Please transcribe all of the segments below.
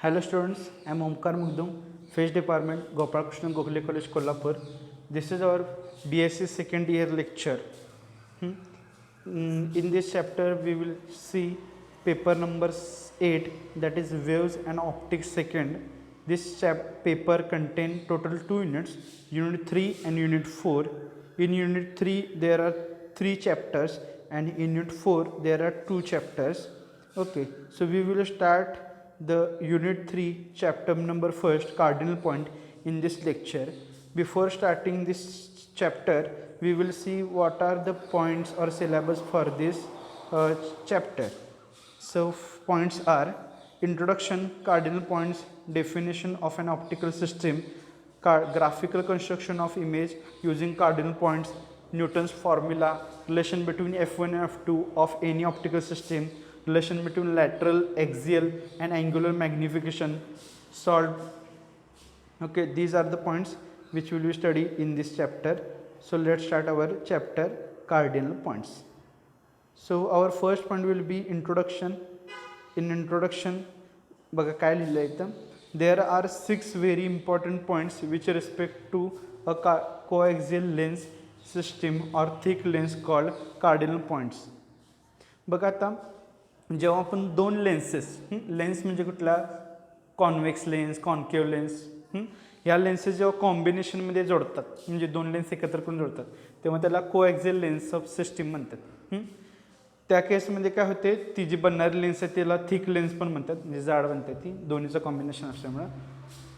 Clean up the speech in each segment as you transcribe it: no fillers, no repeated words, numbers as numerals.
Hello students, I am Omkar Mugdum, Fish Department, Gopalakrishnan Gokhale College, Kolhapur. This is our BSc second year lecture. In this chapter, we will see paper number 8, that is Waves and Optics second. This paper contains total 2 units, Unit 3 and Unit 4. In Unit 3, there are 3 chapters, and in Unit 4, there are 2 chapters. Okay, so we will start the Unit 3 chapter number first, cardinal point, in this lecture. Before starting this chapter, we will see what are the points or syllabus for this chapter. So points are introduction, cardinal points, definition of an optical system, graphical construction of image using cardinal points, Newton's formula, relation between F1 and F2 of any optical system, relation between lateral, axial and angular magnification, solved. Okay, these are the points which we will study in this chapter. So let's start our chapter, cardinal points. So our first point will be introduction. In introduction, बघा काय लिहिलं इथं, there are 6 very important points with respect to a coaxial lens system or thick lens called cardinal points. बघा आता जेव्हा आपण दोन lenses, lens म्हणजे कुठला, कॉन्व्हेक्स लेन्स, कॉन्केव्ह लेन्स, ह्या लेन्सेस जेव्हा कॉम्बिनेशनमध्ये जोडतात, म्हणजे दोन लेन्स एकत्र करून जोडतात, तेव्हा त्याला कोएक्झियल लेन्स ऑफ सिस्टीम म्हणतात. त्या केसमध्ये काय होते, ती जी बनणारी लेन्स आहे त्याला थिक लेन्स पण म्हणतात, म्हणजे जाड बनते ती, दोन्हीचं कॉम्बिनेशन असल्यामुळं.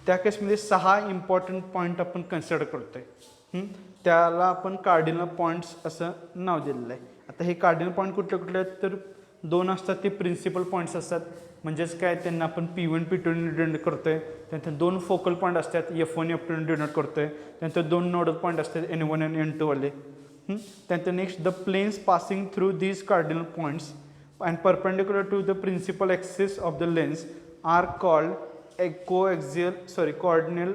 त्या केसमध्ये 6 इम्पॉर्टंट पॉईंट आपण कन्सिडर करतोय, त्याला आपण कार्डिनल पॉईंट्स असं नाव दिलेलं आहे. आता हे कार्डिनल पॉईंट कुठले कुठले आहेत, तर 2 असतात, ते प्रिन्सिपल पॉईंट्स असतात, म्हणजेच काय त्यांना आपण P1 P2 डिनोट करतोय. त्यानंतर 2 फोकल पॉईंट असतात, F1 F2 डिनोट करतोय. त्यानंतर 2 नोडल पॉईंट असतात, N1 आणि N2 वाले. त्यानंतर next, the planes passing through these cardinal points and perpendicular to the principal axis of the lens are called coordinal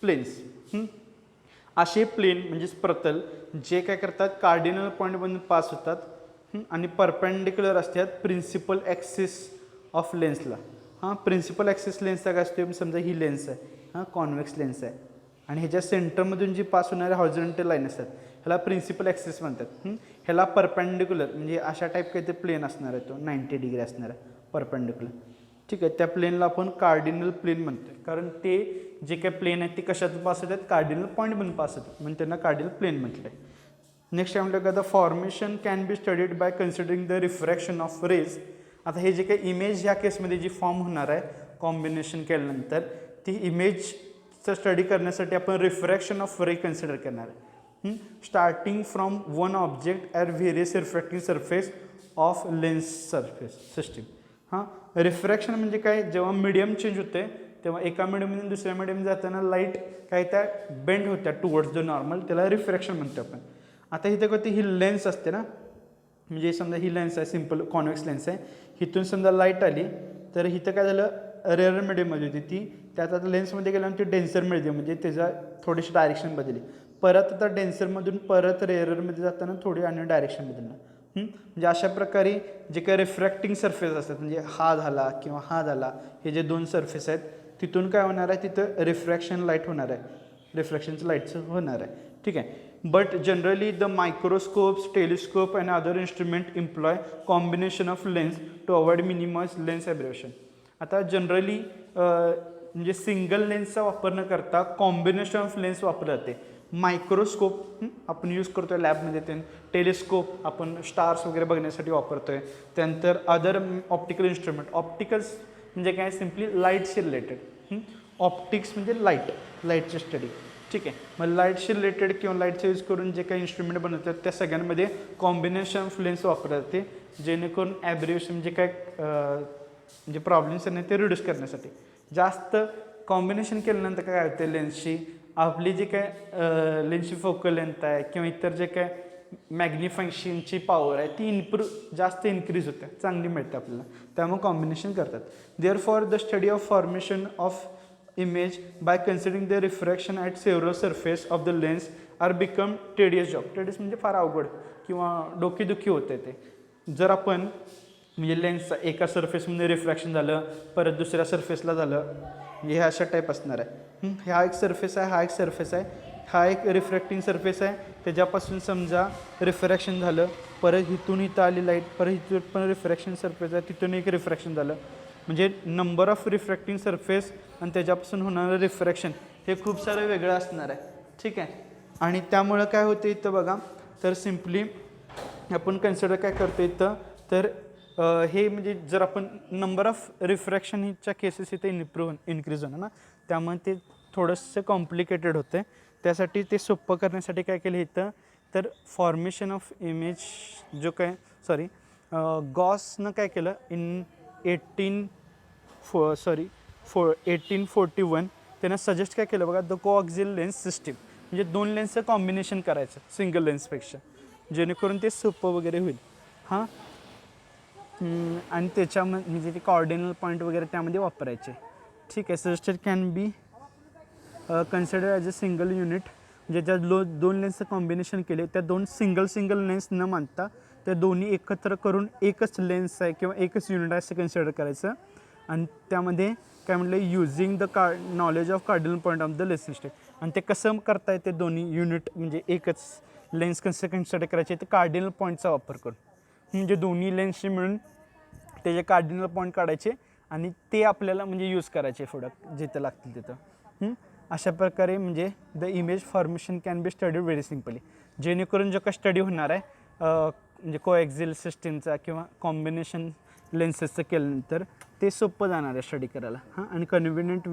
planes. असे प्लेन म्हणजेच प्रतल जे काय करतात, कार्डिनल पॉईंटमधून पास होतात आणि परपेंडिक्युलर असतात प्रिन्सिपल ॲक्सिस ऑफ लेन्सला. प्रिन्सिपल ॲक्सिस लेन्सचा काय असतो, समजा ही लेन्स आहे, कॉन्व्हेक्स लेन्स आहे, आणि ह्याच्या सेंटरमधून जी पास होणारे हॉरिझॉन्टल लाईन असतात ह्याला प्रिन्सिपल ॲक्सिस म्हणतात. ह्याला परपेंडिक्युलर म्हणजे अशा टाईप काही ते प्लेन असणार आहे, तो 90 डिग्री असणार आहे परपेंडिक्युलर. ठीक आहे, त्या प्लेनला आपण कार्डिनल प्लेन म्हणतोय, कारण ते जे काही प्लेन आहेत ते कशातून पास होतात, कार्डिनल पॉईंटमधून पास होतात, म्हणून त्यांना कार्डिनल प्लेन म्हटलं आहे. नेक्स्ट म्हटलं का, the formation can be studied by considering the refraction of rays. आता हे जे काही इमेज ह्या केसमध्ये जी फॉर्म होणार आहे कॉम्बिनेशन केल्यानंतर, ती इमेजचं स्टडी करण्यासाठी आपण रिफ्रॅक्शन ऑफ रे कन्सिडर करणार आहे. Starting from one object at various refracting surface of lens surface system. Refraction म्हणजे काय, जेव्हा मीडियम चेंज होते तेव्हा एका मीडियममधून दुसऱ्या मीडियम जाताना लाईट काय त्या बेंड होत्या टुवर्ड्स द नॉर्मल, त्याला रिफ्रॅक्शन म्हणतो आपण. आता इथं कधी ही लेन्स असते ना, म्हणजे समजा ही लेन्स आहे, सिम्पल कॉन्व्हेक्स लेन्स आहे, इथून समजा लाईट आली तर इथं काय झालं, रेअर मीडियममध्ये होती ती, त्यात आता लेन्समध्ये गेल्यानंतर ती डेन्सर मिळते, म्हणजे त्याचा थोडीशी डायरेक्शन बदलली. परत आता डेन्सरमधून परत रेअरमध्ये जाताना थोडी आणि डायरेक्शन बदलणार. म्हणजे अशा प्रकारे जे काही रिफ्रॅक्टिंग सरफेस असतात, म्हणजे हा झाला किंवा हा झाला, हे जे 2 सरफेस आहेत तिथून काय होणार आहे, तिथं रिफ्रॅक्शन लाईट होणार आहे, रिफ्रॅक्शनचं लाईटचं होणार आहे. ठीक आहे, but generally the microscopes, telescope and other instrument employ combination of lens to avoid minimize lens aberration. आता जनरली म्हणजे सिंगल लेन्सचा वापर न करता कॉम्बिनेशन ऑफ लेन्स वापरले जाते. मायक्रोस्कोप आपण यूज करतो आहे लॅबमध्ये, ते टेलिस्कोप आपण स्टार्स वगैरे बघण्यासाठी वापरतो आहे. त्यानंतर अदर ऑप्टिकल इन्स्ट्रुमेंट, ऑप्टिकल्स म्हणजे काय, सिम्पली लाईटशी रिलेटेड. ऑप्टिक्स म्हणजे लाईटची स्टडी. ठीक आहे, मग लाईटशी रिलेटेड किंवा लाईटचा यूज करून जे काही इन्स्ट्रुमेंट बनवतात त्या सगळ्यांमध्ये कॉम्बिनेशन ऑफ लेन्स वापरले जाते, जेणेकरून ॲब्रेशन म्हणजे काय म्हणजे प्रॉब्लेम्स नाही ते रिड्यूस करण्यासाठी. जास्त कॉम्बिनेशन केल्यानंतर काय होते, लेन्सची आपली जी काय लेन्सची फोकल लेंथ आहे किंवा इतर जे काय मॅग्निफायशिंगची पॉवर आहे ती जास्त इन्क्रीज होते, चांगली मिळते आपल्याला, त्यामुळे कॉम्बिनेशन करतात. Therefore the study of formation of image by considering the refraction at several surface of the lens are become tedious job. Tedious म्हणजे फार अवघड किंवा डोकेदुखी होते ते. जर आपण म्हणजे लेन्सचा एका सरफेसमध्ये रिफ्रॅक्शन झालं, परत दुसऱ्या सरफेसला झालं, हे अशा टाईप असणार आहे. हा एक सरफेस आहे, हा एक सरफेस आहे, हा एक रिफ्रॅक्टिंग सरफेस आहे, त्याच्यापासून समजा रिफ्रॅक्शन झालं, परत इथून इथं आली लाईट, परत इथून पण रिफ्रॅक्शन सरफेस आहे, तिथून एक रिफ्रॅक्शन झालं. म्हणजे नंबर ऑफ रिफ्रॅक्टिंग सरफेस आणि त्याच्यापासून होणारं रिफ्रॅक्शन हे खूप सारं वेगळं असणार आहे. ठीक आहे. आणि त्यामुळं काय होतं इथं बघा, तर सिम्पली आपण कन्सिडर काय करतो इथं, तर हे म्हणजे जर आपण नंबर ऑफ रिफ्रॅक्शनच्या केसेस इथे इन्क्रीज होणार ना, त्यामुळे ते थोडंसं कॉम्प्लिकेटेड होतं. त्यासाठी ते सोपं करण्यासाठी काय केलं इथं, तर फॉर्मेशन ऑफ इमेज जो काय गॉसनं काय केलं इन 1841 त्यानं सजेस्ट काय केलं बघा, द कोऑक्सियल लेन्स सिस्टीम, म्हणजे दोन लेन्सचं कॉम्बिनेशन करायचं सिंगल लेन्सपेक्षा, जेणेकरून ते सोपं वगैरे होईल. हां, आणि त्याच्यामध्ये म्हणजे ते कॉर्डिनल पॉईंट वगैरे त्यामध्ये वापरायचे. ठीक आहे. Suggested can be consider as a single unit, म्हणजे ज्या दोन लेन्सचं कॉम्बिनेशन केले त्या दोन सिंगल लेन्स न मानता त्या दोन्ही एकत्र करून एकच लेन्स आहे किंवा एकच युनिट आहे असं कन्सिडर करायचं. आणि त्यामध्ये काय म्हटलं, using the knowledge of cardinal point of the lens system. आणि ते कसं करता येते दोन्ही युनिट म्हणजे एकच लेन्स कसं कन्सिडर करायचे, ते कार्डिनल पॉईंटचा वापर करून, म्हणजे दोन्ही लेन्सशी मिळून त्याचे कार्डिनल पॉईंट काढायचे आणि ते आपल्याला म्हणजे यूज करायचे पुढं जिथं लागतील तिथं. अशा प्रकारे म्हणजे the image formation can B study very simply, जेणेकरून जो काय स्टडी होणार आहे म्हणजे कोएक्झिल सिस्टीमचा किंवा कॉम्बिनेशन लेन्सेसचं केल्यानंतर ते सोपं जाणार आहे स्टडी करायला. आणि convenient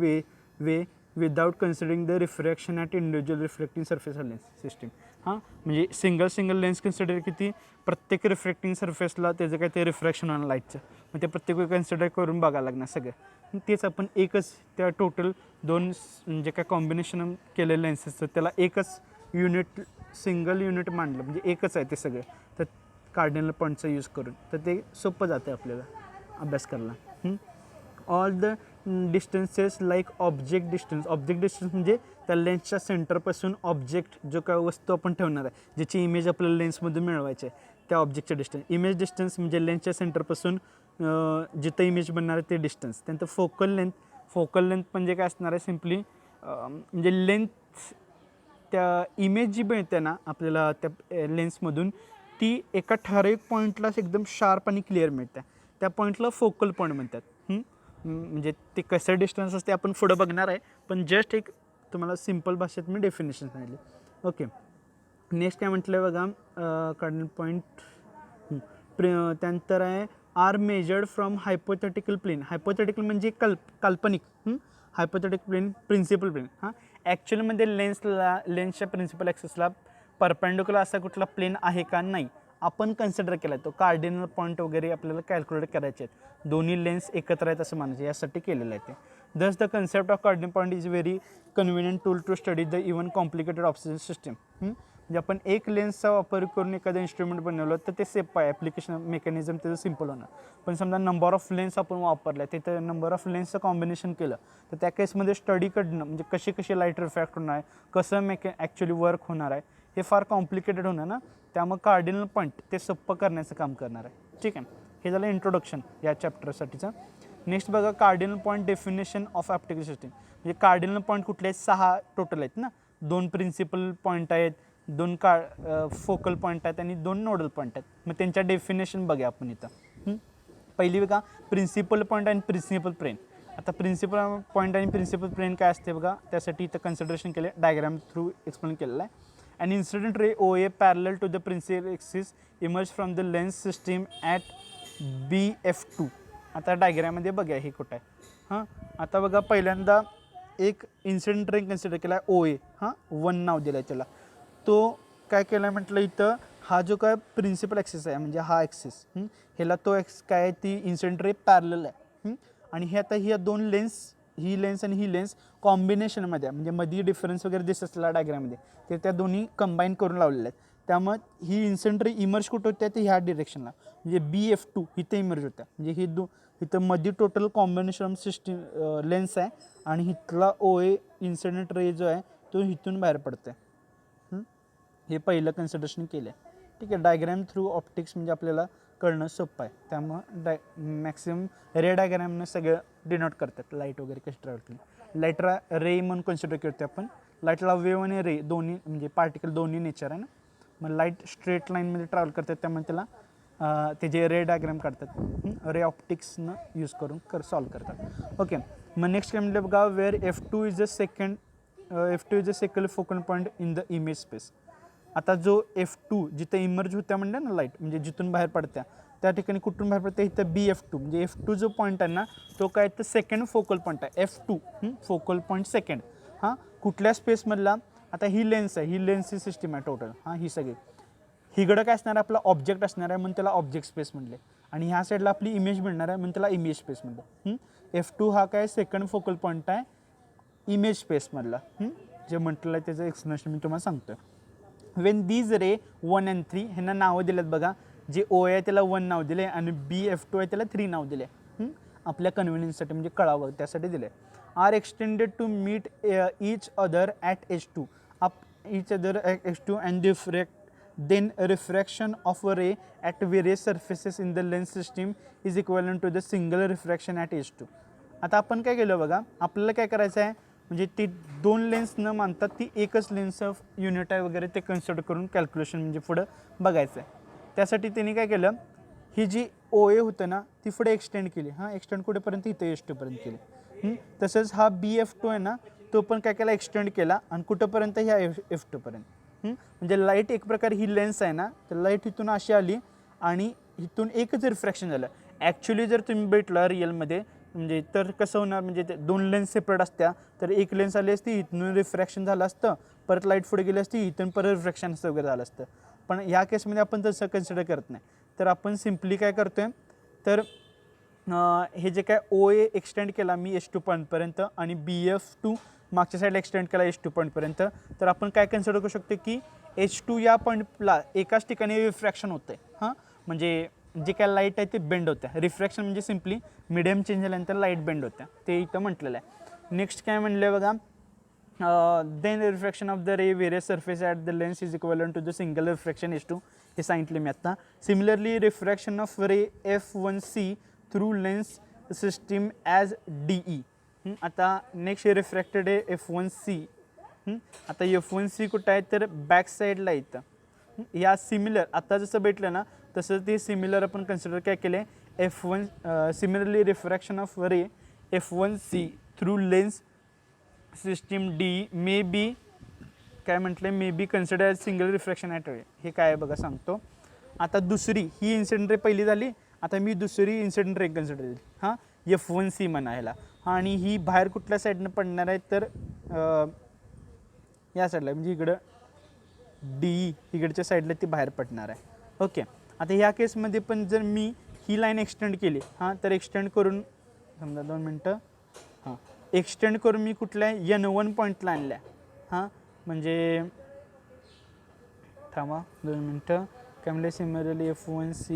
way without considering the refraction at individual reflecting surface lens system. म्हणजे सिंगल लेन्स कन्सिडर किती, प्रत्येक रिफ्लेक्टिंग सरफेसला त्याचं काय ते रिफ्रॅक्शन होणार लाईटचं, मग ते प्रत्येक वेळी कन्सिडर करून बघायला लागणार सगळं. तेच आपण एकच त्या टोटल दोन म्हणजे काय कॉम्बिनेशन केलेलं लेन्सेसचं त्याला एकच युनिट सिंगल युनिट मांडलं, म्हणजे एकच आहे ते सगळं, तर कार्डिनल पॉईंटचा यूज करून, तर ते सोपं जाते आपल्याला अभ्यास करायला. All the distances like object distance म्हणजे त्या लेन्सच्या सेंटरपासून ऑब्जेक्ट जो काय वस्तू आपण ठेवणार आहे, ज्याची इमेज आपल्याला लेन्समधून मिळवायची आहे, त्या ऑब्जेक्टचं डिस्टन्स. इमेज डिस्टन्स म्हणजे लेन्सच्या सेंटरपासून जिथं इमेज बनणार आहे ते डिस्टन्स. त्यानंतर फोकल लेंथ म्हणजे काय असणार आहे, सिम्पली म्हणजे लेंथ त्या इमेज जी मिळते ना आपल्याला त्या लेन्समधून, ती एका ठराविक पॉईंटलाच एकदम शार्प आणि क्लिअर मिळते, त्या पॉईंटला फोकल पॉईंट म्हणतात. म्हणजे ते कसं डिस्टन्स असते आपण पुढं बघणार आहे, पण जस्ट एक तुम्हाला सिम्पल भाषेत मी डेफिनेशन सांगितली. ओके. नेक्स्ट काय म्हटलं आहे बघा, कार्डिनल पॉईंट. त्यानंतर आहे are measured from hypothetical plane. Hypothetical म्हणजे काल्पनिक, हायपोथेटिकल प्लेन, प्रिन्सिपल प्लेन. ॲक्च्युअलमध्ये लेन्सच्या प्रिन्सिपल ॲक्सिसला परपेंडिक्युलर असा कुठला प्लेन आहे का, नाही, आपण कन्सिडर केला आहे तो. कार्डिनल पॉईंट वगैरे आपल्याला कॅल्क्युलेट करायचे आहेत, दोन्ही लेन्स एकत्र आहेत असं म्हणायचं, यासाठी केलेलं आहे ते. Thus the concept of cardinal point is very convenient tool to study the even complicated observation system. म्हणजे आपण एक लेन्सचा वापर करून एखादं इन्स्ट्रुमेंट बनवलं तर ते सेफ आहे, ॲप्लिकेशन मेकॅनिझम त्याचं सिम्पल होणार. पण समजा नंबर ऑफ लेन्स आपण वापरल्या, तिथं नंबर ऑफ लेन्सचं कॉम्बिनेशन केलं, तर त्या केसमध्ये स्टडी करणं म्हणजे कशी लाईट रिफ्रॅक्ट होणार आहे, कसं ॲक्च्युली वर्क होणार आहे, हे फार कॉम्प्लिकेटेड होणार ना. त्यामुळे कार्डिनल पॉईंट ते सोपं करण्याचं काम करणार आहे. ठीक आहे. हे झालं इंट्रोडक्शन या चॅप्टरसाठीचं. नेक्स्ट बघा, cardinal point definition of optical system. म्हणजे कार्डिनल पॉईंट कुठले आहेत, 6 टोटल आहेत ना. 2 प्रिन्सिपल पॉईंट आहेत, 2 फोकल पॉईंट आहेत आणि 2 नोडल पॉईंट आहेत. मग त्यांच्या डेफिनेशन बघा आपण इथं. पहिली बघा, प्रिन्सिपल पॉईंट आणि प्रिन्सिपल प्लेन. आता प्रिन्सिपल पॉईंट आणि प्रिन्सिपल प्लेन काय असते बघा, त्यासाठी इथं कन्सिडरेशन केलं आहे, डायग्राम थ्रू एक्सप्लेन केलेलं आहे. An incident ray OA parallel to the principal axis emerged from the lens system at BF2. आता डायग्राममध्ये बघा हे कुठं आहे. आता बघा, पहिल्यांदा एक इन्सिडेंट रे कन्सिडर केला आहे OA. 1 नाव दिलं आहे त्याला. तो काय केलं आहे म्हटलं इथं, हा जो काय प्रिन्सिपल ॲक्सिस आहे म्हणजे हा ॲक्सिस, ह्याला तो काय आहे, ती इन्सिडेंट रे पॅरलल आहे. आणि हे आता ह्या 2 लेन्स, ही लेन्स आणि ही लेन्स कॉम्बिनेशनमध्ये आहे, म्हणजे मध्ये डिफरन्स वगैरे दिसत असलेला डायग्राममध्ये, ते त्या दोन्ही कंबाईन करून लावलेले आहेत. त्यामुळे ही इन्सिडेंट रे इमर्ज कुठं होत्या, ते ह्या डिरेक्शनला, म्हणजे BF2 इथे इमर्ज होत्या. म्हणजे ही इथं मध्ये टोटल कॉम्बिनेशन सिस्टीम लेन्स आहे आणि इथला OA इन्सिडेंट रे जो आहे तो इथून बाहेर पडतो आहे. हे पहिलं कन्सिडरेशन केलं आहे. ठीक आहे. डायग्राम थ्रू ऑप्टिक्स म्हणजे आपल्याला कळणं सोपं आहे. त्यामुळं मॅक्सिमम रे डायग्रामनं सगळं डिनोट करतात लाईट वगैरे कशी ट्रॅव्हल केली. लाईटला रे म्हणून कन्सिडर करतो आपण. लाईटला वेव्ह आणि रे दोन्ही म्हणजे पार्टिकल दोन्ही नेचर आहे ना. मग लाईट स्ट्रेट लाईनमध्ये ट्रॅव्हल करतात त्यामुळे त्याला त्याचे रे डायग्राम काढतात. रे ऑप्टिक्सनं यूज करून सॉल्व्ह करतात. ओके, मग नेक्स्ट काय म्हटलं बघा, where F2 is a second focal point in the image space. आता जो F2 जिथं इमर्ज होत्या म्हणलं ना लाईट, म्हणजे जिथून बाहेर पडत्या त्या ठिकाणी कुठून बाहेर पडते, इथं BF2 म्हणजे F2 जो पॉईंट आहे ना तो काय तर सेकंड फोकल पॉईंट आहे. F2 focal point second. हां, कुठल्या स्पेसमधला, आता ही लेन्स आहे, ही लेन्सची सिस्टीम आहे टोटल. हां, ही सगळी हिकडं काय असणार आहे, आपला ऑब्जेक्ट असणार आहे म्हणून त्याला ऑब्जेक्ट स्पेस म्हणले. आणि ह्या साईडला आपली इमेज मिळणार आहे म्हणून त्याला इमेज स्पेस म्हणलं. F2 हा काय सेकंड फोकल पॉईंट आहे इमेज स्पेसमधला. जे म्हटलं आहे त्याचं एक्सप्लेनेशन मी तुम्हाला सांगतो. वेन दीज रे 1 and 3 ह्यांना नावं दिलेत बघा. जे O आहे त्याला 1 नाव दिले आणि BF2 आहे त्याला 3 नाव दिले. आपल्या कन्व्हिनियन्ससाठी म्हणजे कळावं त्यासाठी दिले. Are extended to meet each other at H2 each other at H2 and then refraction of a ray at various surfaces in the lens system is equivalent to the single refraction at H2. आता आपण काय केलं बघा, आपल्याला काय करायचं आहे, म्हणजे ती दोन लेन्स न मानतात ती एकच लेन्स ऑफ युनिट आहे वगैरे ते कन्सिडर करून कॅल्क्युलेशन म्हणजे पुढं बघायचं आहे. त्यासाठी त्यांनी काय केलं, ही जी OA होतं ना ती पुढे एक्सटेंड केली. हां, एक्सटेंड कुठेपर्यंत, इथं H2 पर्यंत केली. तसंच हा BF2 आहे ना तो पण काय केला, एक्सटेंड केला आणि कुठंपर्यंत ह्या F2 पर्यंत. म्हणजे लाईट एक प्रकारे ही लेन्स आहे ना, तर लाईट इथून अशी आली आणि इथून एकच रिफ्रॅक्शन झालं. ॲक्च्युली जर तुम्ही भेटला रिअलमध्ये म्हणजे तर कसं होणार, म्हणजे ते दोन लेन्स सेपरेट असत्या तर एक लेन्स आली असती, इथून रिफ्रॅक्शन झालं असतं, परत लाईट पुढे गेली असती, इथून परत रिफ्रॅक्शन असं वगैरे झालं असतं. पण ह्या केसमध्ये आपण तसं कन्सिडर करत नाही. तर आपण सिम्पली काय करतो आहे, तर हे जे काय OA एक्सटेंड केला मी H2 पॉईंटपर्यंत आणि BF2 मागच्या साईडला एक्सटेंड केला H2 पॉईंटपर्यंत, तर आपण काय कन्सिडर करू शकतो की H2 या पॉईंटला एकाच ठिकाणी रिफ्रॅक्शन होतं आहे. हां, म्हणजे जे काय लाईट आहे ते बेंड होत्या. रिफ्रॅक्शन म्हणजे सिम्पली मिडियम चेंज झाल्यानंतर लाईट बेंड होत्या, ते इथं म्हटलेलं आहे. नेक्स्ट काय म्हणलं बघा, then refraction of the ray various surface at the lens is equivalent to the single refraction H2. हे सांगितले मी आत्ता. Similarly refraction of ray F1C through lens system as DE. आता नेक्स्ट रिफ्रॅक्टेड आहे F1C. आता F1C कुठं आहे तर बॅक साईडला येतं. या सिमिलर आता जसं भेटलं ना तसं ते सिमिलर आपण कन्सिडर काय केले, F1 similarly refraction of ray F1C through lens system DE may be काय म्हटलं, may be consider as single refraction at ray. हे काय आहे बघा सांगतो. आता दुसरी ही इन्सिडेंट रे पहिली झाली, आता मी दुसरी इन्सिडेंट रे कन्सिडर केली. हां, F1C म्हणायला. आणि ही बाहेर कुठल्या साईडनं पडणार आहे तर या साईडला म्हणजे इकडं DE इकडच्या साईडला ती बाहेर पडणार आहे. ओके, आता ह्या केसमध्ये पण जर मी ही लाईन एक्सटेंड केली, हां, तर एक्सटेंड करून समजा 2 मिनटं, हां, एक्सटेंड करून मी कुठल्या N1 पॉईंटला आणल्या. हां, म्हणजे थांबा 2 मिनटं, काय म्हणले, सिमिलरली F1C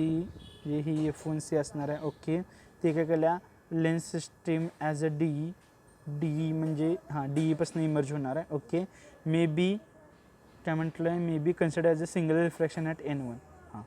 जे ही F1C असणार आहे. ओके, ते काय केल्या lens system as a DE म्हणजे हां DEपासून इमर्ज होणार आहे. ओके, मे बी काय म्हटलं आहे, मे be consider as a single refraction at N1. हां,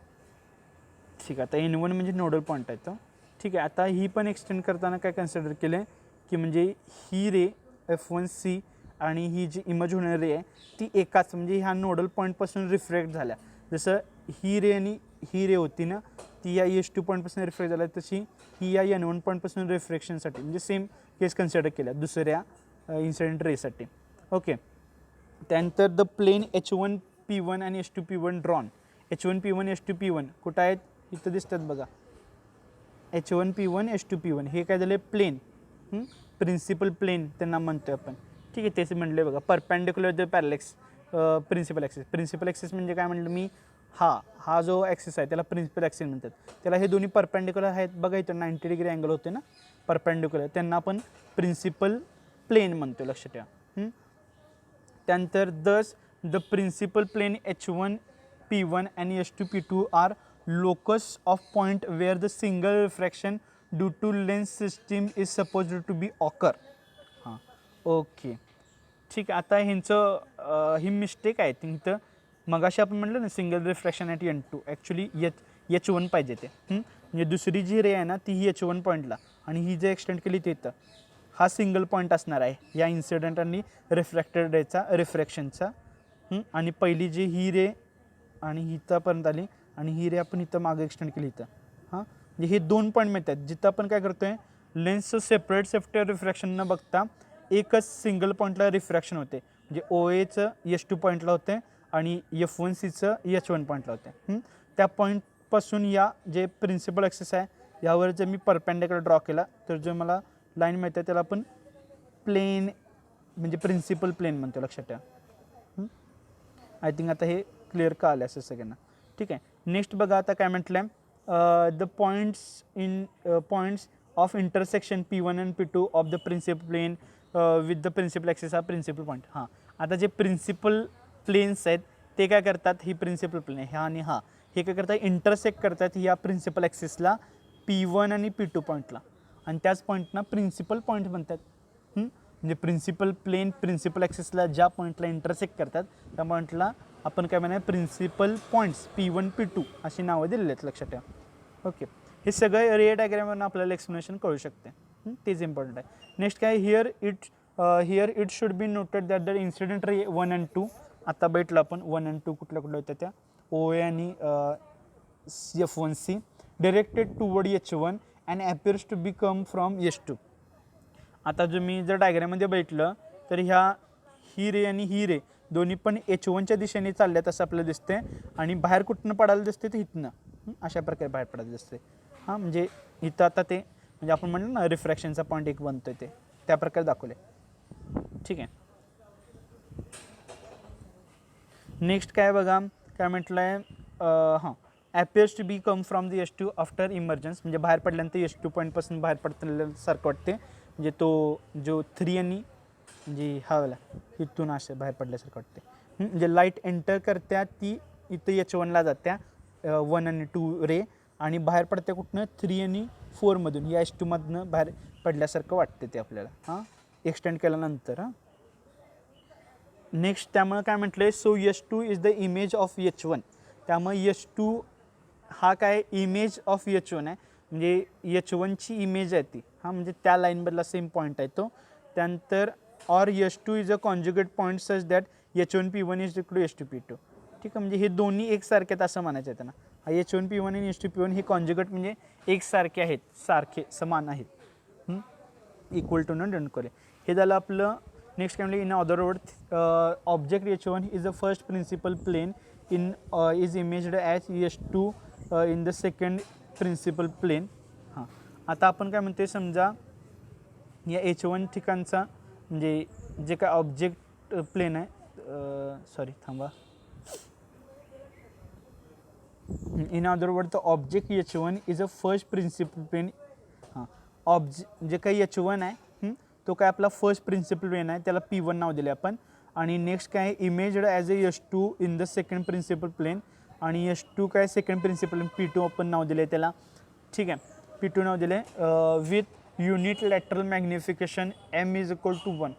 ठीक आहे. आता N1 म्हणजे नोडल पॉईंट आहे तो. ठीक आहे, आता ही पण एक्सटेंड करताना काय कन्सिडर केलं आहे की म्हणजे ही रे F1C आणि ही जी इमर्ज होणारी रे आहे ती एकाच म्हणजे ह्या नोडल पॉईंटपासून रिफ्रॅक्ट झाल्या. जसं ही रे आणि ही रे होती ना ती या H2 पॉईंटपासून रिफ्रॅक्ट झाल्या, तशी ही या N1 पॉईंटपासून रिफ्रॅक्शनसाठी म्हणजे सेम केस कन्सिडर केल्या दुसऱ्या इन्सिडेंट रेसाठी. ओके, त्यानंतर द प्लेन H1P1 आणि H2P1 ड्रॉन. H1P1 H2P1 कुठं आहेत, इथं दिसतात बघा. H1P1 H2P1 हे काय झाले प्लेन, प्रिन्सिपल प्लेन त्यांना म्हणतो आपण. ठीक आहे, तेच म्हणले बघा perpendicular the parallax principal axis. Principal axis म्हणजे काय म्हणलं मी, हा जो ॲक्सिस आहे त्याला प्रिन्सिपल ॲक्सिस म्हणतात. त्याला हे दोन्ही परपॅन्डिक्युलर आहेत बघा, इथं 90 डिग्री अँगल होते ना परपॅन्डिक्युलर, त्यांना आपण प्रिन्सिपल प्लेन म्हणतो, लक्ष ठेवा. त्यानंतर दस द प्रिन्सिपल प्लेन H1P1 आणि H2P2 are locus of point where the single refraction due to lens system is supposed to be occur. हां, ओके, ठीक आहे. आता ह्यांचं ही मिस्टेक आहे इथं. मगाशी आपण म्हटलं ना single refraction at N2, actually H1 पाहिजे ते. म्हणजे दुसरी जी रे आहे ना ती ही H1 पॉईंटला आणि ही जे एक्सटेंड केली ते इथं हा सिंगल पॉईंट असणार आहे या इन्सिडेंट आणि रिफ्रॅक्टेड रेचा रिफ्रॅक्शनचा. आणि पहिली जी ही रे आणि ही इथंपर्यंत आली आणि ही रे आपण इथं मागे एक्सटेंड केली इथं. हां म्हणजे हे 2 पॉईंट मिळतात जिथं आपण काय करतो आहे लेन्सचं सेपरेट रिफ्रॅक्शन न बघता एकच सिंगल पॉईंटला रिफ्रॅक्शन होते. म्हणजे OAचं H2 पॉईंटला होते आणि F1Cचं H1 पॉईंटला होते. त्या पॉईंटपासून या जे प्रिन्सिपल ॲक्सिस आहे यावर जर मी परपेंडिक्युलर ड्रॉ केला तर जो मला लाईन मिळते त्याला आपण प्लेन म्हणजे प्रिन्सिपल प्लेन म्हणतो. लक्षात ठेवा. आय थिंक आता हे क्लिअर का आलं असं सगळ्यांना. ठीक आहे. नेक्स्ट बघा आता काय म्हटलं आहे the points of intersection P1 आणि P2 of the principal plane with the principal axis हा प्रिन्सिपल पॉईंट. हां आता जे प्रिन्सिपल प्लेन्स आहेत ते काय करतात ही प्रिन्सिपल प्लेन आहे ह्या आणि हा हे काय करतात इंटरसेक्ट करतात या प्रिन्सिपल ॲक्सिसला P1 आणि P2 पॉईंटला आणि त्याच पॉईंटना प्रिन्सिपल पॉईंट म्हणतात. म्हणजे प्रिन्सिपल प्लेन प्रिन्सिपल ॲक्सिसला ज्या पॉईंटला इंटरसेक्ट करतात त्या पॉईंटला आपण काय म्हणूया प्रिन्सिपल पॉईंट्स P1 P2 अशी नावं दिलेली आहेत. लक्षात ठेवा. ओके. हे सगळं रे डायग्रामवरून आपल्याला एक्सप्लेनेशन कळू शकते. तेच इम्पॉर्टंट आहे. नेक्स्ट काय here it should be noted that the incident ray 1 and 2 आता भेटलं आपण 1 and 2 कुठल्या होत्या त्या OA आणि F1C directed toward H1 and appears to be come from H2. आता जो मी जर डायग्राममध्ये बैठलं तर ही रे आणि ही रे दोन्ही पण H1च्या दिशेने चालल्यात असं आपल्याला दिसते आणि बाहेर कुठनं पडायला दिसते तर इथनं अशा प्रकारे बाहेर पडायला दिसते. हां म्हणजे इथं आता ते म्हणजे आपण म्हणलं ना रिफ्रॅक्शनचा पॉईंट एक बनतोय ते त्या प्रकारे दाखवले. ठीक आहे. नेक्स्ट काय बघा काय म्हटलं आहे हां appears to be come from the H2 after emergence म्हणजे बाहेर पडल्यानंतर H2 पॉईंटपासून बाहेर पडल्यासारखं वाटते. म्हणजे तो जो 3 आणि म्हणजे हा वाला इथून असं बाहेर पडल्यासारखं वाटते. म्हणजे लाईट एंटर करत्या ती इथं H1ला जात्या 1 आणि 2 रे आणि बाहेर पडत्या कुठनं 3 आणि 4मधून या H2मधनं बाहेर पडल्यासारखं वाटते ते आपल्याला हां एक्सटेंड केल्यानंतर. हां नेक्स्ट त्यामुळे काय म्हटलं आहे so H2 is the image of H1. त्यामुळे H2 हा काय इमेज ऑफ H1 आहे म्हणजे H1ची इमेज आहे ती. हां म्हणजे त्या लाईनमधला सेम पॉईंट आहे तो. त्यानंतर or H2 is a conjugate point such that H1 P1 is equal to H2 P2. ठीक आहे. म्हणजे हे दोन्ही एकसारखे आहेत असं म्हणायचं आहे त्यांना. हा H1 P1 आणि H2 P1 हे कॉन्जुगेट म्हणजे एकसारखे आहेत सारखे समान आहेत इक्वल टू न डोंट करे. हे झालं आपलं. नेक्स्ट काय म्हणलं in other word object H1 is a first principal plane is imaged as H2 in the second principal plane. हां आता आपण काय म्हणते समजा या H1 ठिकाणचा म्हणजे जे काय ऑब्जेक्ट प्लेन आहे सॉरी थांबा in other word the object H1 is a first principal plane. हां जे काही H1 आहे तो काय आपला फर्स्ट प्रिन्सिपल प्लेन आहे त्याला P1 नाव दिले आपण. आणि नेक्स्ट काय imaged as a H2 in the second principal plane आणि H2 काय सेकंड प्रिन्सिपल P2 आपण नाव दिले त्याला. ठीक आहे. P2 नाव दिले with unit lateral magnification M is equal to 1.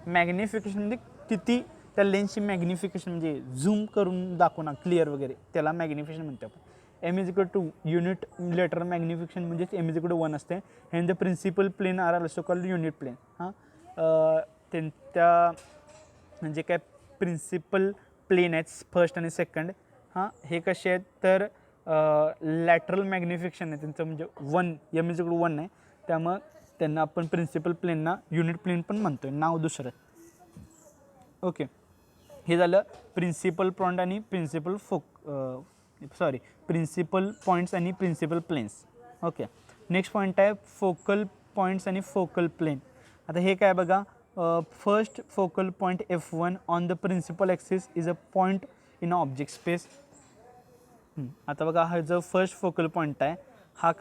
Magnification म्हणजे किती त्या लेन्सची मॅग्निफिकेशन म्हणजे झूम करून दाखवणार क्लिअर वगैरे त्याला मॅग्निफिकेशन म्हणतो आपण. M is equal to unit lateral magnification म्हणजेच M इज इक्वल टू 1 असते. And the principal plane are also called unit plane. हां त्या म्हणजे काय प्रिन्सिपल प्लेन आहेत फर्स्ट आणि सेकंड. हां हे कसे आहेत तर लॅटरल मॅग्निफिकेशन आहे त्यांचं म्हणजे 1 M इज इक्वल टू 1 आहे. त्यामुळं त्यांना आपण प्रिन्सिपल प्लेनना युनिट प्लेन पण म्हणतो आहे नाव दुसरं. ओके. हे झालं प्रिन्सिपल पॉईंट आणि प्रिन्सिपल प्रिन्सिपल पॉईंट्स आणि principal planes. Okay. Next point आहे फोकल पॉईंट्स आणि फोकल प्लेन. आता हे काय बघा first focal point F1 on the principal axis is a point in a object space. आता बघा हा जो फर्स्ट फोकल पॉईंट आहे हा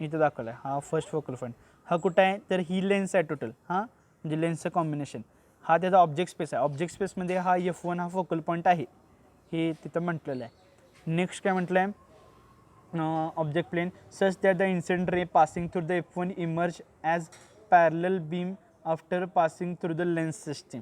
इथं दाखवला आहे हा फर्स्ट फोकल पॉईंट हा कुठं आहे तर ही लेन्स आहे टोटल. हां म्हणजे लेन्सचं कॉम्बिनेशन हा त्याचा ऑब्जेक्ट स्पेस आहे. ऑब्जेक्ट स्पेसमध्ये हा F1 हा फोकल पॉईंट आहे हे तिथं म्हटलेलं आहे. नेक्स्ट काय म्हटलं आहे object plain such that the incident ray passing through the F1 emerge as parallel beam after passing through the lens system.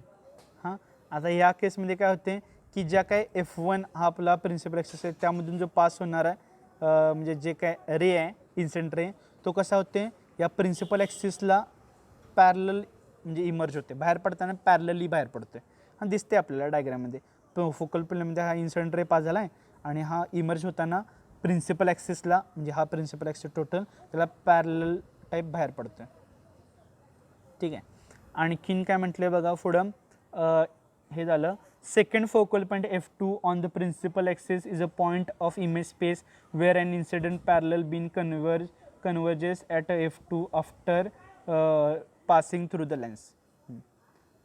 हां आता ह्या केसमध्ये काय होते की ज्या काय F1 हा आपला प्रिन्सिपल ॲक्सिस आहे त्यामधून जो पास होणार आहे म्हणजे जे काय रे आहे इन्सिडेंट रे तो कसा होते या प्रिन्सिपल ॲक्सिसला पॅरलल म्हणजे इमर्ज होते, बाहेर पडताना पॅरलली बाहेर पडतोय. हा दिसते आपल्याला डायग्राममध्ये. तो फोकल प्लेनमध्ये हा इन्सिडेंट रे पास झाला आहे आणि हा इमर्ज होताना प्रिन्सिपल ॲक्सिसला म्हणजे हा प्रिन्सिपल ॲक्सिस टोटल त्याला पॅरलल टाईप बाहेर पडतो आहे. ठीक आहे. आणखीन काय म्हटलं बघा पुढं हे झालं. Second focal point F2 on the principal axis is a point of image space where an incident parallel beam converges at F2 after passing through the lens.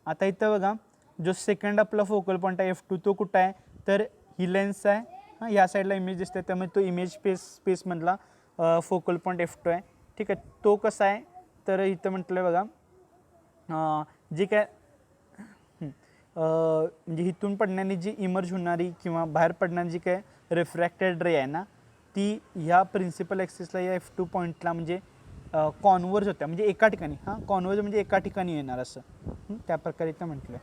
आता इथं बघा जो सेकंड आपला फोकल पॉईंट आहे F2 तो कुठं आहे तर ही लेन्स आहे. हां या साईडला इमेज दिसते त्यामुळे तो इमेज स्पेसमधला फोकल पॉईंट F2 आहे. ठीक आहे. तो कसा आहे तर इथं म्हटलं बघा जे काय म्हणजे इथून पडण्याने जी इमर्ज होणारी किंवा बाहेर पडणारी जी काय रिफ्रॅक्टेड रे आहे ना ती ह्या प्रिन्सिपल ॲक्सिसला या F2 पॉईंटला म्हणजे कॉन्वर्ज होत्या म्हणजे एका ठिकाणी. हां कॉन्वर्ज म्हणजे एका ठिकाणी येणार असं त्या प्रकारे इथं म्हटलं.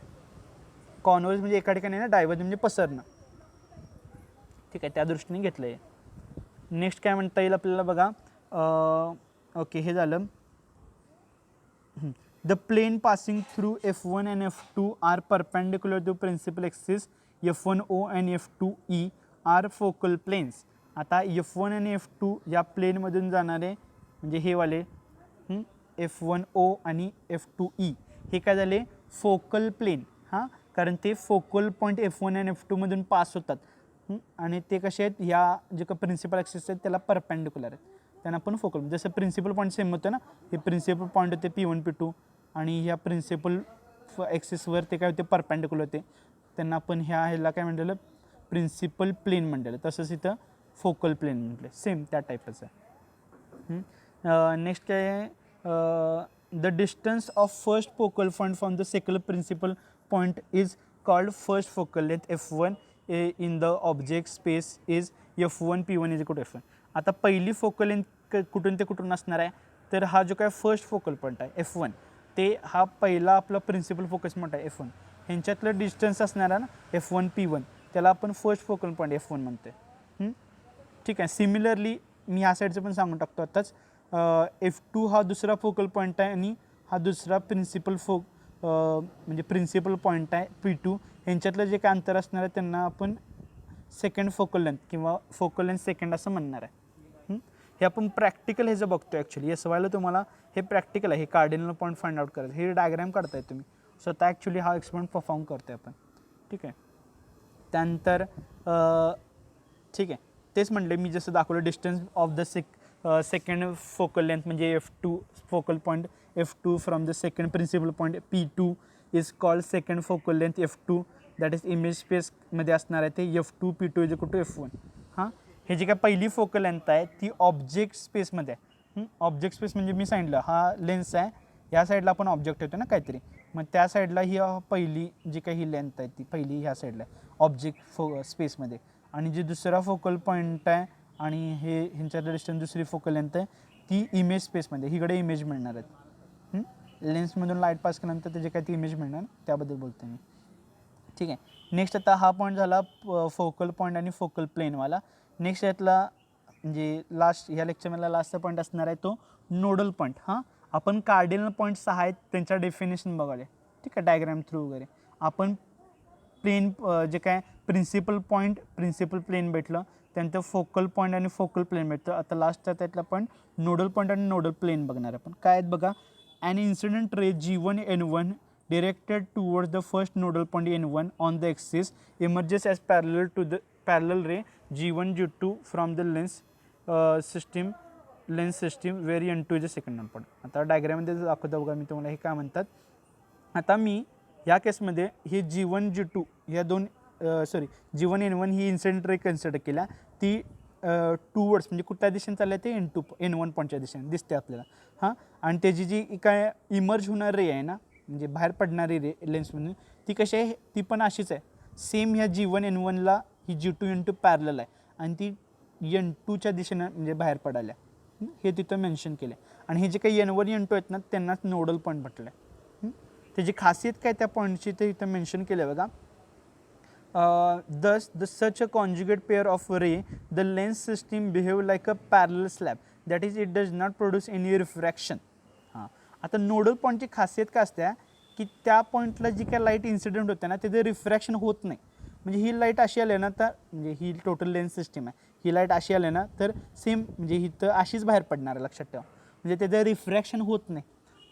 कॉन्वर्ज म्हणजे एका ठिकाणी येणार, डायव्हर्ज म्हणजे पसरणं. ठीक आहे त्या दृष्टीने घेतलं आहे. नेक्स्ट काय म्हणता येईल आपल्याला बघा. ओके हे झालं. The plane passing through F1 and F2 are perpendicular to principal axis. F1O and F2E are focal planes. आता F1 आणि F2 या प्लेनमधून जाणारे म्हणजे हे वाले F1O आणि F2E हे काय झाले फोकल प्लेन. हां कारण ते फोकल पॉईंट F1 आणि F2मधून पास होतात आणि ते कसे आहेत ह्या जे का प्रिन्सिपल ॲक्सिस आहेत त्याला परपेंडिक्युलर आहेत त्यांना आपण फोकल जसं प्रिन्सिपल पॉईंट सेम होतं ना. हे प्रिन्सिपल पॉईंट होते P1 P2 आणि ह्या प्रिन्सिपल ॲक्सिसवर ते काय होते परपेंडिक्युलर होते त्यांना आपण ह्याला काय म्हटलेलं प्रिन्सिपल प्लेन म्हटलेलं. तसंच इथं फोकल प्लेन म्हटलं सेम त्या टाईपच आहे. नेक्स्ट काय आहे the distance of first focal point from the second principal point is called first focal length F1 in the object space is F1 P1 is equal to F1. आता पहिली focal length कुठून ते कुठून असणार आहे तर हा जो काय फर्स्ट फोकल पॉईंट आहे F1 ते हा पहिला आपला प्रिन्सिपल फोकस पॉईंट आहे F1 ह्यांच्यातलं डिस्टन्स असणार आहे ना F1 P1 त्याला आपण फर्स्ट फोकल पॉईंट F1 म्हणते. ठीक आहे. सिमिलरली मी ह्या साईडचं पण सांगून टाकतो आत्ताच. F2 हा दुसरा फोकल पॉईंट आहे आणि हा दुसरा प्रिन्सिपल म्हणजे प्रिन्सिपल पॉईंट आहे P2 ह्यांच्यातलं जे काय अंतर असणार आहे त्यांना आपण सेकंड फोकल लेंथ किंवा फोकल लेंथ सेकंड असं म्हणणार आहे. हे आपण प्रॅक्टिकल हे जे बघतो ॲक्च्युली एस वायला तुम्हाला हे प्रॅक्टिकल आहे. हे कार्डिनल पॉईंट फाइंड आउट करायचं हे डायग्राम काढताय तुम्ही स्वतः ॲक्च्युली हा एक्सपेरिमेंट परफॉर्म करतोय आपण. ठीक आहे. त्यानंतर ठीक आहे तेच म्हटले मी जसं दाखवलं distance of the second focal length म्हणजे F2 focal point F2 from the second principal point P2 is called second focal length F2 that is image स्पेसमध्ये असणार आहे ते F2 P2 is equal to F1. हां हे जी काय पहिली focal length आहे ती ऑब्जेक्ट स्पेसमध्ये आहे. ऑब्जेक्ट स्पेस म्हणजे मी सांगितलं हा लेन्स आहे ह्या साईडला आपण ऑब्जेक्ट होतो ना काहीतरी मग त्या साईडला ही पहिली जी काही ही लेंथ आहे ती पहिली ह्या साईडला आहे ऑब्जेक्ट स्पेसमध्ये आणि जी दुसरा फोकल पॉईंट आहे आणि हे ह्यांच्यातलं डिस्टन्स दुसरी फोकल लेंथ आहे ती इमेज स्पेसमध्ये हिकडे इमेज मिळणार आहेत. लेन्समधून लाईट पास केल्यानंतर त्याची काय ती इमेज मिळणार त्याबद्दल बोलतो मी. ठीक आहे. नेक्स्ट आता हा पॉईंट झाला फोकल पॉईंट आणि फोकल प्लेनवाला. नेक्स्ट यातला म्हणजे लास्ट ह्या लेक्चरमधला लास्टचा पॉईंट असणार आहे तो नोडल पॉईंट. हां आपण कार्डिनल पॉईंट 6 आहेत त्यांच्या डेफिनेशन बघाले. ठीक आहे डायग्राम थ्रू वगैरे आपण प्लेन जे काय प्रिन्सिपल पॉईंट प्रिन्सिपल प्लेन भेटलं त्यानंतर फोकल पॉईंट आणि फोकल प्लेन भेटतं. आता लास्टचा त्यातला पण नोडल पॉईंट आणि नोडल प्लेन बघणार आपण काय आहेत बघा. An incident ray G1 N1 directed towards the first nodal point N1 on the axis emerges as parallel to the parallel ray G1 G2 from the lens system where N2 is the second nodal point. आता डायग्राममध्ये दाखवतो बघा मी तुम्हाला हे काय म्हणतात. आता मी या केसमध्ये हे G1 G2 या दोन G1 N1 ही इन्सिडेंट रे कन्सिडर केल्या ती टूवर्ड्स म्हणजे कुठल्या दिशेने चाललं ते N1 पॉईंटच्या दिशेने दिसते आपल्याला. हां आणि त्याची जी काय इमर्ज होणार रे आहे ना म्हणजे बाहेर पडणारी रे लेन्समधून ती कशी आहे ती पण अशीच आहे सेम ह्या G1 N1ला ही G2 N2 पॅरलल आहे आणि ती N2च्या दिशेनं म्हणजे बाहेर पडायला हे तिथं मेन्शन केलं आहे. आणि हे जे काही N1 N2 आहेत ना त्यांनाच नोडल पॉईंट म्हटलं आहे. त्याची खासियत काय त्या पॉईंटची ते इथं मेन्शन केलं आहे बघा. thus the such a conjugate pair of ray the lens system behave like a parallel slab, that is it does not produce any refraction. हां, आता नोडल पॉईंटची खासियत काय असते की त्या पॉईंटला जी काय लाईट इन्सिडेंट होते ना त्याचं रिफ्रॅक्शन होत नाही. म्हणजे ही लाईट अशी आली ना तर म्हणजे ही टोटल लेन्स सिस्टीम आहे, ही लाईट अशी आली ना तर सेम म्हणजे ही तर अशीच बाहेर पडणार आहे, लक्षात ठेवा. म्हणजे त्याचं रिफ्रॅक्शन होत नाही.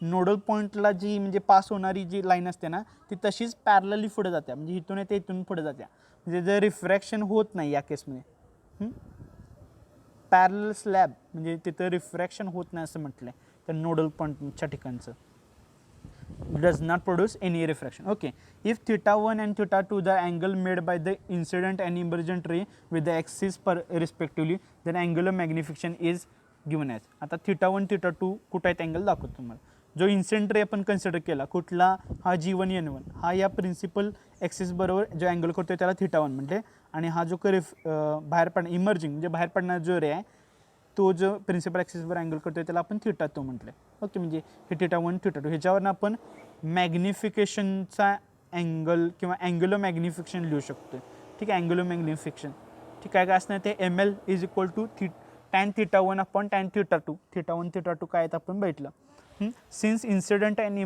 नोडल पॉईंटला जी म्हणजे पास होणारी जी लाईन असते ना ती तशीच पॅरलली पुढे जाते, म्हणजे इथून येते इथून पुढे जाते, म्हणजे जर रिफ्रॅक्शन होत नाही या केसमध्ये. पॅरल स्लॅब म्हणजे तिथं रिफ्रॅक्शन होत नाही असं म्हटलं आहे तर नोडल पॉईंटच्या ठिकाणचं. does not produce any refraction. Okay, if theta 1 and theta 2 the angle made by the incident and emergent ray with the axis per respectively, then angular magnification is given as. आता theta 1 theta 2 कुठे आहेत angle दाखवतो तुम्हाला. जो incident ray आपण consider केला कुठला, हा G1 N1 हा या प्रिन्सिपल ॲक्सिस बरोबर जो अँगल करतो त्याला थीटा 1 म्हटले, आणि हा जो बाहेर पडणार इमर्जिंग म्हणजे बाहेर पडणारा जो रे आहे तो जो प्रिन्सिपल ॲक्सिसवर अँगल करतो त्याला आपण थीटा 2 म्हटलं. ओके, म्हणजे हे थीटा 1 थीटा 2 ह्याच्यावरनं आपण मॅग्निफिकेशनचा अँगल किंवा अँग्युलर मॅग्निफिकेशन लिहू शकतो. ठीक आहे, अँग्युलर मॅग्निफिकेशन ठीक आहे काय असणार ते ML is equal to tan theta 1 upon tan theta 2. Theta 1 theta 2 काय आहेत आपण बघितलं. Since incident and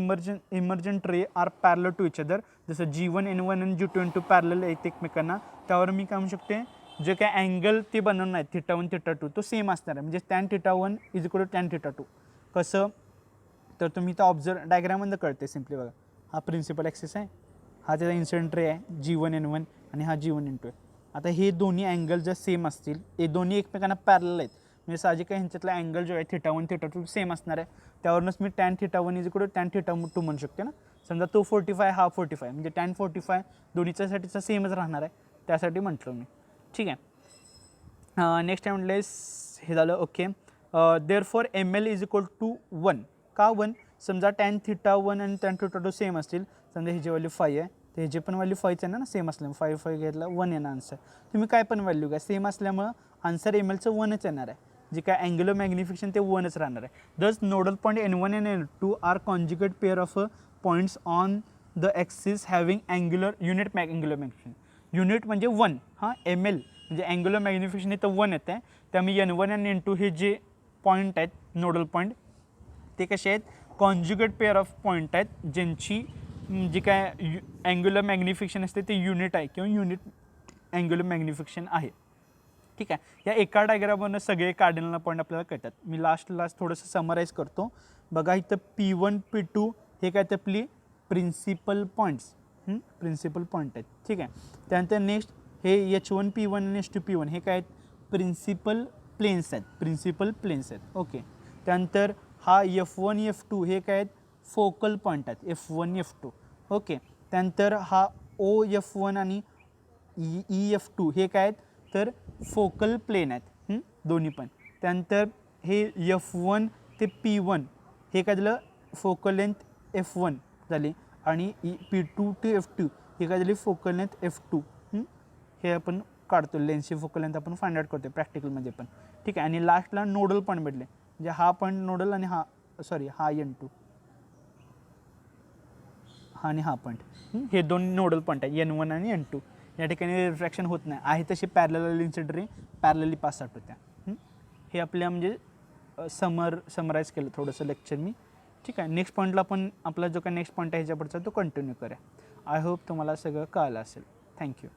emergent ray are parallel to each other, जसं G1 N1 आणि G2 N2 पॅरलल आहेत एकमेकांना, त्यावर मी काय म्हणू शकते जे काय अँगल ते बनवणार आहेत थीटा 1 थीटा 2 तो सेम असणार आहे. म्हणजे tan theta 1 is equal to tan theta 2. कसं तर तुम्ही तर ऑब्झर्व डायग्राममध्ये कळते सिम्पली बघा. हा प्रिन्सिपल ॲक्सिस आहे, हा त्याचा इन्सिडेंट रे आहे G1 N1 आणि हा G1 N2 आहे. आता हे दोन्ही अँगल जर सेम असतील, हे दोन्ही एकमेकांना पॅरलल आहेत, म्हणजे साहजिक आहे ह्यांच्यातला अँगल जो आहे थीटा 1 थीटा 2 सेम असणार आहे. त्यावरूनच मी tan theta 1 is equal to tan theta 2 म्हणू शकते ना. समजा तो 45 हा 45 म्हणजे टॅन 45 दोन्हीच्यासाठीचा सेमच राहणार आहे, त्यासाठी म्हटलं मी. ठीक आहे, नेक्स्ट टाइम म्हटलं हे झालं. Okay, therefore ML is equal to 1. का 1? समजा टॅन थीटा 1 आणि टॅन थीटा 2 सेम असतील, समजा ह्याची व्हॅल्यू 5 आहे तर ह्याची पण व्हॅल्यू 5च आहे ना सेम असल्यामुळे 5 5 घेतला 1 येणार आन्सर. तुम्ही काय पण व्हॅल्यू घ्या सेम असल्यामुळं आन्सर MLचं 1च येणार आहे. जे काय अँग्युलर मॅग्निफिकेशन ते 1च राहणार आहे. Thus nodal point N1 and N2 are conjugate pair of points on the axis having angular unit angular magnification. Unit म्हणजे 1. हां, ML म्हणजे अँग्युलर मॅग्निफिकेशन इथं 1 येतं आहे, त्यामुळे N1 आणि N2 हे जे पॉईंट आहेत नोडल पॉईंट ते कसे आहेत कॉन्जुगेट पेअर ऑफ पॉईंट आहेत, ज्यांची जी काय अँग्युलर मॅग्निफिकेशन असते ते युनिट आहे किंवा युनिट अँग्युलर मॅग्निफिकेशन आहे. ठीक आहे, या एका डायग्रामवरनं सगळे कार्डिनल पॉईंट आपल्याला कळतात. मी लास्ट थोडंसं समराईज करतो बघा. इथं P1 P2 हे काय ते आपली प्रिन्सिपल पॉईंट्स प्रिन्सिपल पॉईंट आहेत. ठीक आहे, त्यानंतर नेक्स्ट हे H1 P1 आणि H2 P1 हे काय आहेत प्रिन्सिपल प्लेन्स आहेत, प्रिन्सिपल प्लेन्स आहेत. ओके, त्यानंतर हा F1 F2 हे काय आहेत फोकल पॉईंट आहेत F1 F2. ओके, त्यानंतर हा OF1 आणि EF2 हे काय आहेत तर फोकल प्लेन आहेत दोन्ही पण. त्यानंतर हे F1 ते P1 हे काय झालं फोकल लेंथ F1 झाली, आणि P2 ते F2 हे काय झाली फोकल लेंथ F2. हे आपण काढतो लेन्सची फोकल लेंथ आपण फाइंड आउट करतो प्रॅक्टिकलमध्ये पण. ठीक आहे, आणि लास्टला नोडल पॉईंट भेटले म्हणजे हा पॉईंट नोडल आणि हा हा N2 हा आणि हा पॉईंट हे दोन नोडल पॉईंट आहे N1 आणि N2. या ठिकाणी रिफ्रॅक्शन होत नाही आहे, तशी parallel incident parallelly pass out होत्या. हे आपल्या म्हणजे समराईज केलं थोडंसं लेक्चर मी. ठीक आहे, नेक्स्ट पॉईंटला पण आपला जो काय नेक्स्ट पॉईंट आहे ह्याच्यापुढचा तो कंटिन्यू करूया. आय होप तुम्हाला सगळं कळलं असेल. थँक्यू.